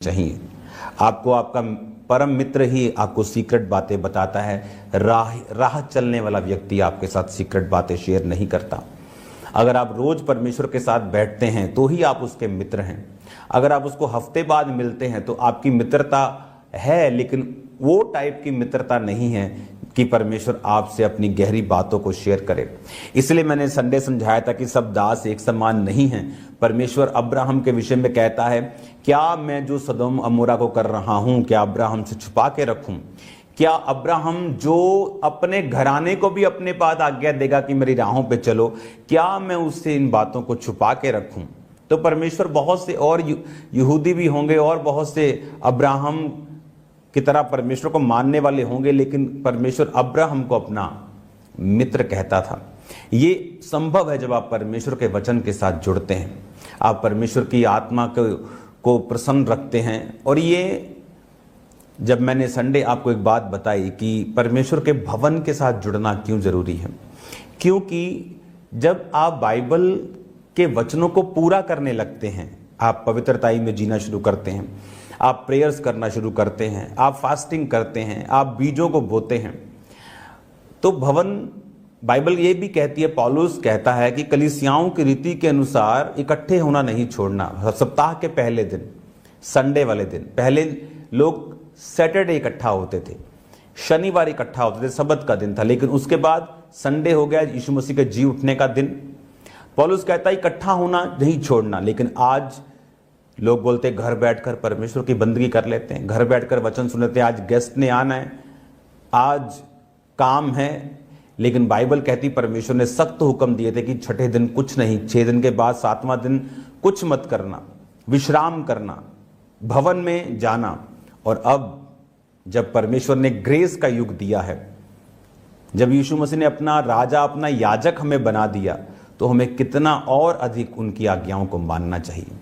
चाहिए। आपको आपका परम मित्र ही आपको सीक्रेट बातें बताता है। राह चलने वाला व्यक्ति आपके साथ सीक्रेट बातें शेयर नहीं करता। अगर आप रोज परमेश्वर के साथ बैठते हैं तो ही आप उसके मित्र हैं। अगर आप उसको हफ्ते बाद मिलते हैं तो आपकी मित्रता है, लेकिन वो टाइप की मित्रता नहीं है कि परमेश्वर आपसे अपनी गहरी बातों को शेयर करे। इसलिए मैंने संडे समझाया था कि सब दास एक समान नहीं हैं। परमेश्वर अब्राहम के विषय में कहता है, क्या मैं जो सदोम अमोरा को कर रहा हूं क्या अब्राहम से छुपा के रखूं? क्या अब्राहम जो अपने घराने को भी अपने पास आज्ञा देगा कि मेरी राहों पे चलो, क्या मैं उससे इन बातों को छुपा के रखूं? तो परमेश्वर बहुत से और यहूदी भी होंगे और बहुत से अब्राहम की तरह परमेश्वर को मानने वाले होंगे, लेकिन परमेश्वर अब्राहम को अपना मित्र कहता था। ये संभव है जब आप परमेश्वर के वचन के साथ जुड़ते हैं, आप परमेश्वर की आत्मा को प्रसन्न रखते हैं। और ये जब मैंने संडे आपको एक बात बताई कि परमेश्वर के भवन के साथ जुड़ना क्यों जरूरी है, क्योंकि जब आप बाइबल के वचनों को पूरा करने लगते हैं, आप पवित्रताई में जीना शुरू करते हैं, आप प्रेयर्स करना शुरू करते हैं, आप फास्टिंग करते हैं, आप बीजों को बोते हैं, तो भवन बाइबल ये भी कहती है, पौलुस कहता है कि कलीसियाओं की रीति के अनुसार इकट्ठे होना नहीं छोड़ना। सप्ताह के पहले दिन, संडे वाले दिन, पहले लोग सैटरडे इकट्ठा होते थे, शनिवार इकट्ठा होते थे, सबत का दिन था, लेकिन उसके बाद संडे हो गया यीशु मसीह के जी उठने का दिन। पौलुस कहता है इकट्ठा होना नहीं छोड़ना, लेकिन आज लोग बोलते हैं घर बैठकर परमेश्वर की बंदगी कर लेते हैं, घर बैठकर वचन सुन लेते हैं, आज गेस्ट ने आना है, आज काम है। लेकिन बाइबल कहती परमेश्वर ने सख्त हुक्म दिए थे कि छठे दिन कुछ नहीं, 6 दिन के बाद 7वां दिन कुछ मत करना, विश्राम करना, भवन में जाना। और अब जब परमेश्वर ने ग्रेस का युग दिया है, जब यीशु मसीह ने अपना राजा, अपना याजक हमें बना दिया, तो हमें कितना और अधिक उनकी आज्ञाओं को मानना चाहिए।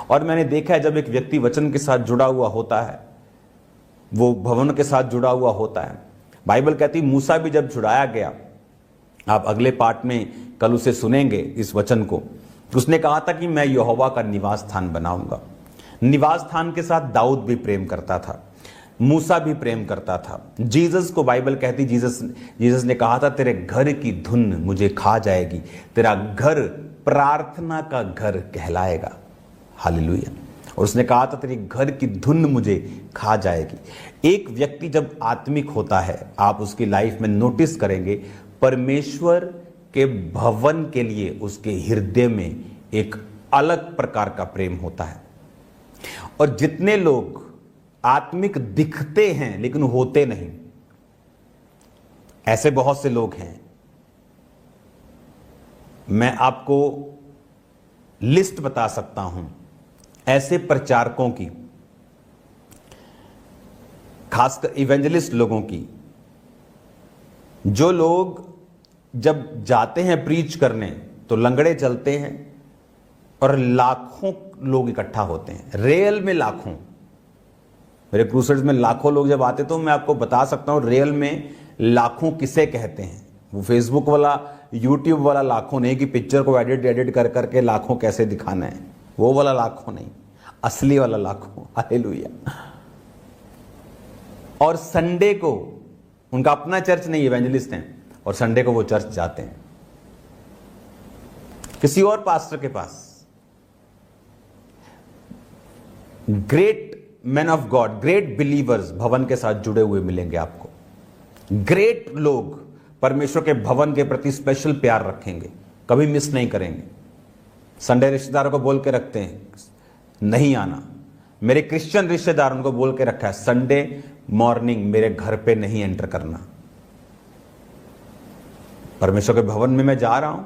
और मैंने देखा है जब एक व्यक्ति वचन के साथ जुड़ा हुआ होता है, वो भवन के साथ जुड़ा हुआ होता है। बाइबल कहती मूसा भी जब छुड़ाया गया, आप अगले पार्ट में कल उसे सुनेंगे इस वचन को, उसने कहा था कि मैं यहोवा का निवास स्थान बनाऊंगा। निवास स्थान के साथ दाऊद भी प्रेम करता था, मूसा भी प्रेम करता था। जीसस को बाइबल कहती, जीसस ने कहा था तेरे घर की धुन मुझे खा जाएगी, तेरा घर प्रार्थना का घर कहलाएगा। हालेलुया। और उसने कहा था तेरी घर की धुन मुझे खा जाएगी। एक व्यक्ति जब आत्मिक होता है, आप उसकी लाइफ में नोटिस करेंगे, परमेश्वर के भवन के लिए उसके हृदय में एक अलग प्रकार का प्रेम होता है। और जितने लोग आत्मिक दिखते हैं लेकिन होते नहीं, ऐसे बहुत से लोग हैं। मैं आपको लिस्ट बता सकता हूं ऐसे प्रचारकों की, खासकर इवेंजलिस्ट लोगों की, जो लोग जब जाते हैं प्रीच करने तो लंगड़े चलते हैं और लाखों लोग इकट्ठा होते हैं, रियल में लाखों। मेरे क्रूसेड्स में लाखों लोग जब आते तो मैं आपको बता सकता हूं रियल में लाखों किसे कहते हैं। वो फेसबुक वाला, यूट्यूब वाला लाखों नहीं कि पिक्चर को एडिट कर करके लाखों कैसे दिखाना है, वो वाला लाखों नहीं, असली वाला लाखों। हालेलुया। और संडे को उनका अपना चर्च नहीं, इवेंजलिस्ट हैं, और संडे को वो चर्च जाते हैं किसी और पास्टर के पास। Great man of God, great believers भवन के साथ जुड़े हुए मिलेंगे आपको। ग्रेट लोग परमेश्वर के भवन के प्रति स्पेशल प्यार रखेंगे, कभी मिस नहीं करेंगे। संडे रिश्तेदारों को बोल के रखते हैं नहीं आना। मेरे क्रिश्चियन रिश्तेदार उनको बोल के रखा है संडे मॉर्निंग मेरे घर पे नहीं एंटर करना। परमेश्वर के भवन में मैं जा रहा हूं,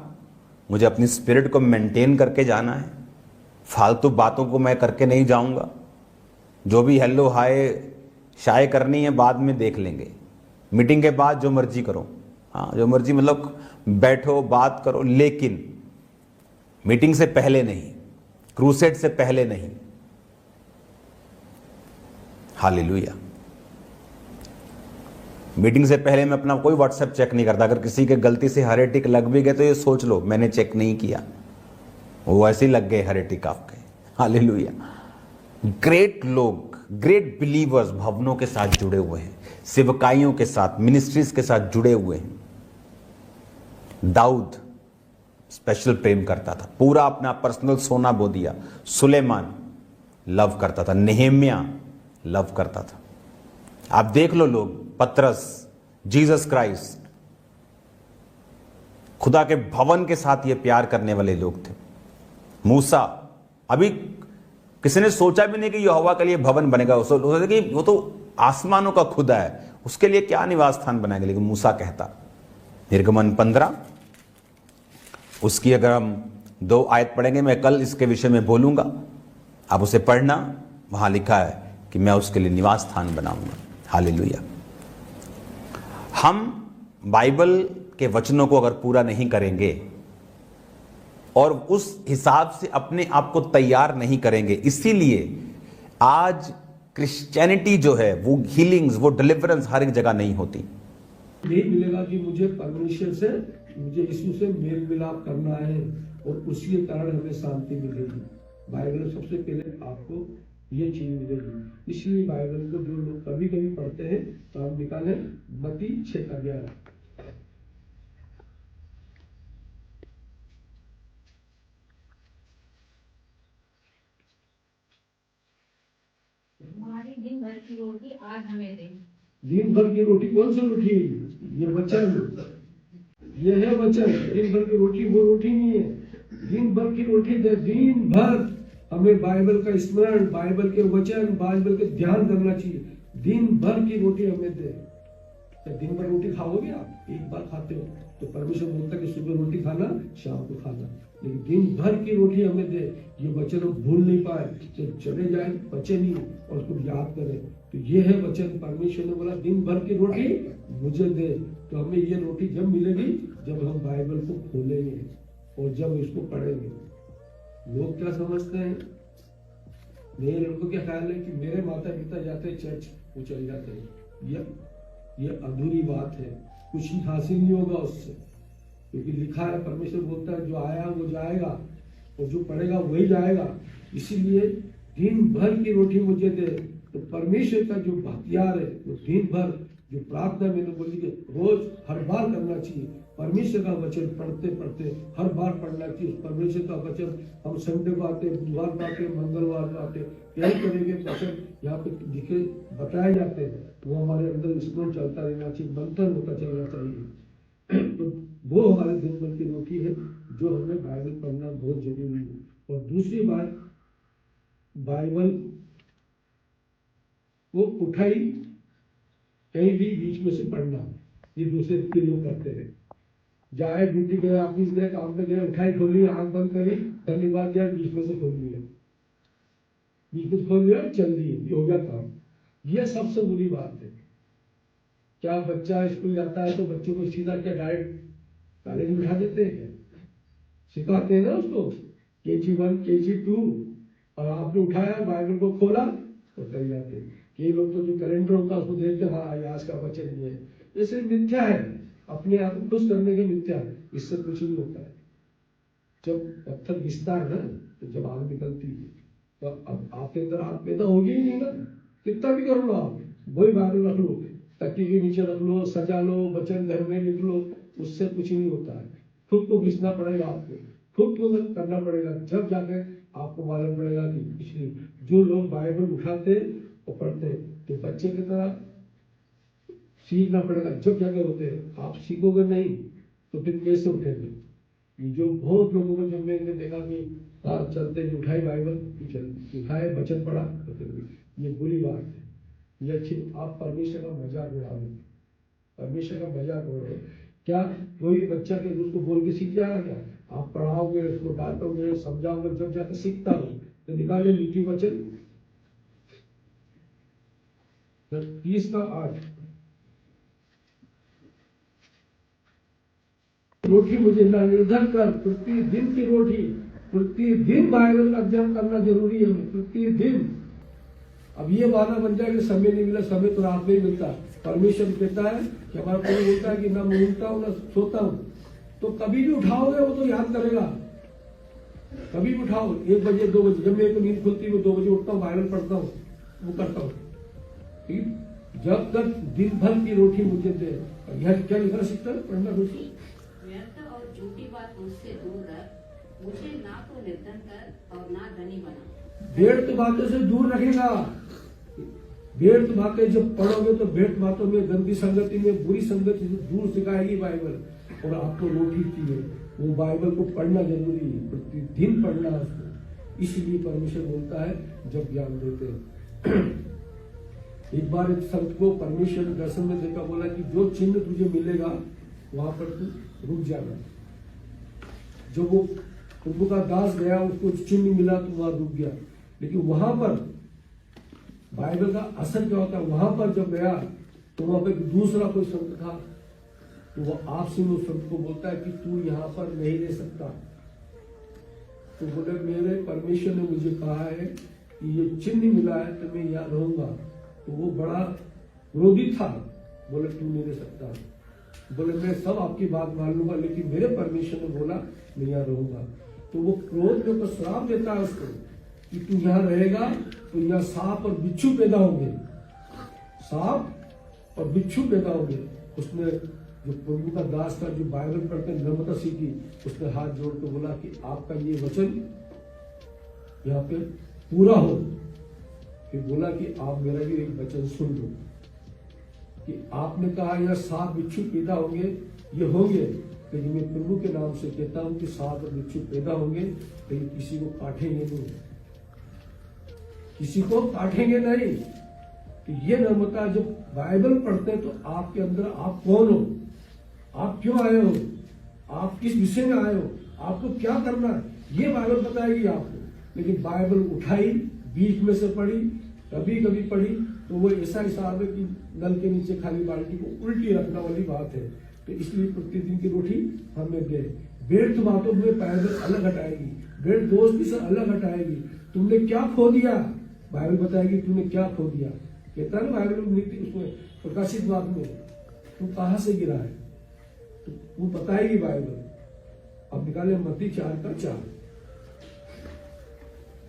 मुझे अपनी स्पिरिट को मेंटेन करके जाना है, फालतू बातों को मैं करके नहीं जाऊंगा। जो भी हेलो हाय शाय करनी है बाद में देख लेंगे, मीटिंग के बाद जो मर्जी करो, हाँ जो मर्जी, मतलब बैठो बात करो, लेकिन मीटिंग से पहले नहीं, क्रूसेड से पहले नहीं। हालेलुया। मीटिंग से पहले मैं अपना कोई व्हाट्सएप चेक नहीं करता। अगर किसी के गलती से हरे टिक लग भी गए तो ये सोच लो मैंने चेक नहीं किया, वो ऐसे ही लग गए हरे टिक आपके। हालेलुया। ग्रेट लोग, ग्रेट बिलीवर्स भवनों के साथ जुड़े हुए हैं, सेवकाइयों के साथ, मिनिस्ट्रीज के साथ जुड़े हुए हैं। दाऊद स्पेशल प्रेम करता था, पूरा अपना पर्सनल सोना बो दिया। सुलेमान लव करता था, नेहेमिया लव करता था। आप देख लो लोग, पतरस, जीसस क्राइस्ट, खुदा के भवन के साथ ये प्यार करने वाले लोग थे। मूसा, अभी किसी ने सोचा भी नहीं कि यहोवा के लिए भवन बनेगा। सोचा कि वो तो आसमानों का खुदा है, उसके लिए क्या निवास स्थान बनाएगा, लेकिन मूसा कहता, निर्गमन 15 उसकी अगर हम 2 आयत पढ़ेंगे, मैं कल इसके विषय में बोलूंगा, आप उसे पढ़ना। वहां लिखा है कि मैं उसके लिए निवास स्थान बनाऊंगा। हालेलुया। हम बाइबल के वचनों को अगर पूरा नहीं करेंगे और उस हिसाब से अपने आप को तैयार नहीं करेंगे, इसीलिए आज क्रिश्चियनिटी जो है वो हीलिंग्स, वो डिलीवरेंस हर एक जगह नहीं होती। नहीं मिलेगा कि मुझे परमेश्वर से, मुझे यीशु से मेल मिलाप करना है और उसी के कारण हमें शांति मिलेगी। बाइबल में सबसे पहले आपको ये चीज मिलेगी। इसलिए बाइबल को जो लोग कभी कभी पढ़ते हैं तो आप निकाले मत्ती 6:11। हमारी दिन भर की रोटी आज हमें दे। दिन भर की रोटी कौन सी रोटी है? ये वचन, ये है वचन। दिन भर की रोटी वो रोटी नहीं है, दिन भर की रोटी दे। दिन भर हमें बाइबल का स्मरण, बाइबल के वचन, बाइबल के ध्यान करना चाहिए। दिन भर की रोटी हमें दे। तो दिन भर रोटी खाओगे आप, एक बार खाते हो तो परमेश्वर बोलता है कि सुबह रोटी खाना, शाम को खाना, लेकिन दिन भर की रोटी हमें दे। ये वचन हम भूल नहीं पाए, जब चले जाए बचे नहीं और उसको याद करें। तो ये है वचन। परमेश्वर ने बोला दिन भर की रोटी मुझे दे। तो हमें ये रोटी जब मिलेगी जब हम बाइबल को खोलेंगे और जब इसको पढ़ेंगे। लोग क्या समझते हैं, मेरे लड़कों क्या ख्याल है कि मेरे माता पिता जाते हैं चर्च, वो चले जाते हैं। ये अधूरी बात है, कुछ ही हासिल नहीं होगा उससे, क्योंकि लिखा है, परमेश्वर बोलता है जो आया वो जाएगा और जो पढ़ेगा वही जाएगा। इसीलिए दिन भर की रोटी मुझे दे। तो परमेश्वर का जो हथियार है वो दिन भर जो प्रार्थना मैंने बोली कि रोज हर बार करना चाहिए। परमेश्वर का वचन पढ़ते पढ़ते हर बार पढ़ना चाहिए। परमेश्वर का वचन हम संडे को आते, बुधवार को आते, मंगलवार को आते, यही करेंगे। वचन यहाँ पे लिखे बताए जाते हैं, वो हमारे अंदर स्मरण चलता रहना चाहिए, मंथन होता चलना चाहिए। तो वो हमारे दिन भर की रोटी है जो हमें बाइबल पढ़ना बहुत जरूरी है। और दूसरी बात, बाइबल वो उठाई कहीं भी बीच में से पढ़ना, ये दूसरे लोग करते हैं। जाए ड्यूटी गए, ऑफिस गए, काम पे गए, उठाई खोली, आंख बंद करी, धन्यवाद दिया, बीच में से खोल लिया, बीच में खोल लिया, चल दिए, ये हो गया काम। ये सबसे बुरी बात है। क्या बच्चा स्कूल जाता है तो बच्चों को सीधा क्या डायरेक्ट कॉलेज में उठा देते हैं? सिखाते हैं ना उसको KG1 KG2, और आपने उठाया बाइबल को खोला तो कर जाते हैं। कई लोग तो जो कैलेंडर होता है उसको देखते, हाँ आज का वचन ये है। ये सिर्फ मिथ्या है, अपने आप को खुश करने की मिथ्या है, इससे कुछ नहीं होता है। जब पत्थर घिसता है ना तो जब आग निकलती है, तो अब आपके अंदर आग पैदा होगी ही नहीं ना, कितना भी कर लो आप, वही बाइबल रख लो, तकिए के नीचे रख लो, सजा लो, वचन घर में लिख लो, उससे कुछ नहीं होता है। खुद को घिसना पड़ेगा आपको, खुद को करना पड़ेगा, जब जाके आपको मालूम पड़ेगा कि कुछ नहीं। जो लोग बाइबल उठाते और पढ़ते तो बच्चे की तरह सीखना पड़ेगा, जब जाके होते हैं। आप सीखोगे नहीं तो फिर कैसे उठेंगे? जो बहुत लोगों को जब मैंने देखा कि रात चलते उठाई बाइबल, उठाए वचन पढ़ा, तो फिर ये बुरी बात है, ये अच्छी। आप परमेश्वर का मजाक उड़ा रहे, परमेश्वर का मजाक उड़ा रहे। क्या कोई बच्चा के उसको बोल के सीख जाएगा क्या? आप पढ़ाओगे, उसको डांटोगे, समझाओगे, जब जाकर सीखता हो। तो निकाले नीति वचन 30:8, रोटी मुझे निर्धन कर, प्रतिदिन की रोटी, प्रतिदिन बाइबल का अध्ययन करना जरूरी है, प्रतिदिन। अब ये बहाना बन जाए कि समय नहीं मिला, समय तो रात में ही मिलता है। परमेश्वर कहता है कि हमारा प्रभु बोलता है कि ना मैं उठता हूँ ना सोता हूँ, तो कभी भी उठाओगे वो तो याद करेगा। कभी भी उठाओ, 1 बजे 2 बजे, जब मेरे को नींद खुलती है मैं 2 बजे उठता हूँ, बाइबल पढ़ता हूँ, वो करता हूँ। ठीक, जब तक दिन भर की रोटी मुझे दे। यह क्या लिखा सिस्टर, पढ़ना दोस्तों। व्यर्थ और झूठी बात मुझसे दूर रख, मुझे ना तो निर्धन कर और ना धनी बना। व्यर्थ बातों से दूर रखेगा। व्यर्थ बातें जब पढ़ोगे तो व्यर्थ बातों में, गंदी संगति में, बुरी संगति से दूर सिखाएगी बाइबल। और आपको रोटी चाहिए, वो बाइबल को पढ़ना जरूरी है, प्रतिदिन पढ़ना है उसको। इसलिए परमेश्वर बोलता है जब ज्ञान देते हैं। एक बार एक संत को परमेश्वर ने दर्शन में देखा, बोला कि जो चिन्ह तुझे मिलेगा वहां पर तू रुक जाना। जब वो प्रभु का दास गया, उसको चिन्ह मिला तो वहां रुक गया। लेकिन वहां पर बाइबल का असर क्या होता है, वहां पर जब गया तो वहां पर दूसरा कोई संत था, तो वो आपसे उस संत को बोलता है कि तू यहाँ पर नहीं रह सकता। तो बोले मेरे परमेश्वर ने मुझे कहा है कि ये चिन्ह मिला है तो मैं यहाँ रहूंगा। तो वो बड़ा क्रोधित था, बोले तू नहीं रह सकता। बोले मैं सब आपकी बात मान लूंगा, लेकिन मेरे परमेश्वर ने बोला मैं यहाँ रहूंगा। तो वो क्रोध में तो श्राप देता है उसको कि तू यहाँ रहेगा तो यहाँ सांप और बिच्छू पैदा होंगे, सांप और बिच्छू पैदा होंगे। उसने जो प्रभु का दास था, जो बाइबल पढ़ते नम्रता सीखी, उसने हाथ जोड़ के बोला कि आपका ये वचन यहाँ पे पूरा हो। फिर बोला कि आप मेरा भी एक वचन सुन लो कि आपने कहा यह सांप बिच्छू पैदा होंगे, ये होंगे, लेकिन मैं प्रभु के नाम से कहता हूं कि सांप और बिच्छू पैदा होंगे, लेकिन किसी को काटेंगे नहीं, किसी को काटेंगे नहीं। तो ये नम्रता जब बाइबल पढ़ते हैं तो आपके अंदर आप कौन हो, आप क्यों आए हो, आप किस विषय में आए हो, आपको क्या करना है, ये बाइबल बताएगी आपको। लेकिन बाइबल उठाई, बीच में से पढ़ी, कभी कभी पढ़ी, तो वो ऐसा हिसाब है कि नल के नीचे खाली बाल्टी को उल्टी रखने वाली बात है। तो इसलिए प्रतिदिन की रोटी हमें दे। व्यर्थ बातों में बाइबल अलग हटाएगी, व्यर्थ दोस्ती से अलग हटाएगी। तुमने क्या खो दिया, बाइबल बताएगी तुमने क्या खो दिया। कहता है ना बाइबल नीति उसमें प्रकाशित बात में, तू कहां से गिरा है, तो वो बताएगी बाइबल। अब निकाले मत्ती 4 का 4।